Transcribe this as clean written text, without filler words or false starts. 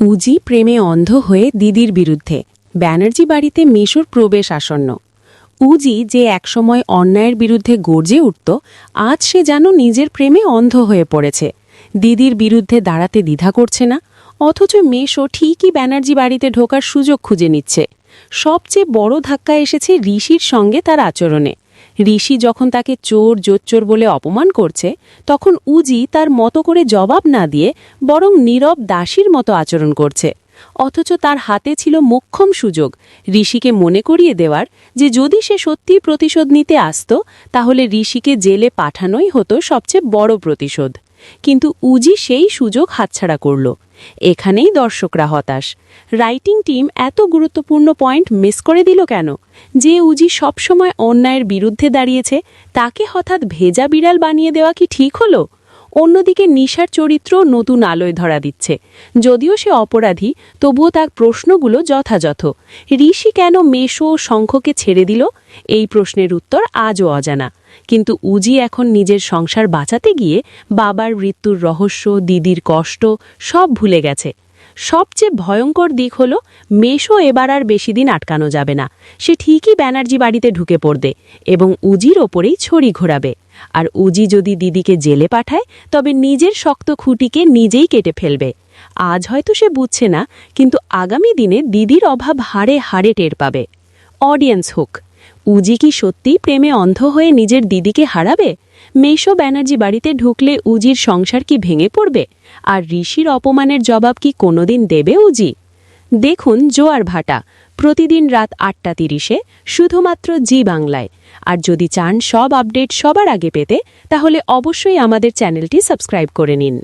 উজি প্রেমে অন্ধ হয়ে দিদির বিরুদ্ধে ব্যানার্জি বাড়িতে মেশোর প্রবেশ আসন্ন। উজি যে একসময় অন্যায়ের বিরুদ্ধে গর্জে উঠত, আজ সে যেন নিজের প্রেমে অন্ধ হয়ে পড়েছে। দিদির বিরুদ্ধে দাঁড়াতে দ্বিধা করছে না, অথচ মেশো ঠিকই ব্যানার্জি বাড়িতে ঢোকার সুযোগ খুঁজে নিচ্ছে। সবচেয়ে বড় ধাক্কা এসেছে ঋষির সঙ্গে তার আচরণে। ঋষি যখন তাকে চোর জোচ্চোর বলে অপমান করছে, তখন উজি তার মতো করে জবাব না দিয়ে বরং নীরব দাসীর মতো আচরণ করছে। অথচ তার হাতে ছিল মোক্ষম সুযোগ ঋষিকে মনে করিয়ে দেওয়ার যে যদি সে সত্যি প্রতিশোধ নিতে আসত, তাহলে ঋষিকে জেলে পাঠানোই হতো সবচেয়ে বড় প্রতিশোধ। কিন্তু উজি সেই সুযোগ হাতছাড়া করল। এখানেই দর্শকরা হতাশ। রাইটিং টিম এত গুরুত্বপূর্ণ পয়েন্ট মিস করে দিল কেন? যে উজি সবসময় অন্যায়ের বিরুদ্ধে দাঁড়িয়েছে, তাকে হঠাৎ ভেজা বিড়াল বানিয়ে দেওয়া কি ঠিক হলো? অন্যদিকে নিশার চরিত্র নতুন আলোয় ধরা দিচ্ছে। যদিও সে অপরাধী, তবুও তার প্রশ্নগুলো যথাযথ। ঋষি কেন মেশো ও শঙ্খকে ছেড়ে দিল? এই প্রশ্নের উত্তর আজও অজানা। কিন্তু উজি এখন নিজের সংসার বাঁচাতে গিয়ে বাবার মৃত্যুর রহস্য, দিদির কষ্ট সব ভুলে গেছে। সবচেয়ে ভয়ঙ্কর দিক হল, মেশো এবার আর বেশি দিন আটকানো যাবে না। সে ঠিকই ব্যানার্জি বাড়িতে ঢুকে পড়বে এবং উজির ওপরেই ছড়ি ঘোরাবে। আর উজি যদি দিদিকে জেলে পাঠায়, তবে নিজের শক্ত খুঁটিকে নিজেই কেটে ফেলবে। আজ হয়তো সে বুঝছে না, কিন্তু আগামী দিনে দিদির অভাব হাড়ে হাড়ে টের পাবে। Audience hook. উজি কি সত্যিই প্রেমে অন্ধ হয়ে নিজের দিদিকে হারাবে? মেশো ব্যানার্জি বাড়িতে ঢুকলে উজির সংসার কি ভেঙে পড়বে? আর ঋষির অপমানের জবাব কি কোনোদিন দেবে উজি? দেখুন জোয়ার ভাটা, প্রতিদিন রাত ৮:৩০-এ, শুধুমাত্র জি বাংলায়। আর যদি চান সব আপডেট সবার আগে পেতে, তাহলে অবশ্যই আমাদের চ্যানেলটি সাবস্ক্রাইব করে নিন।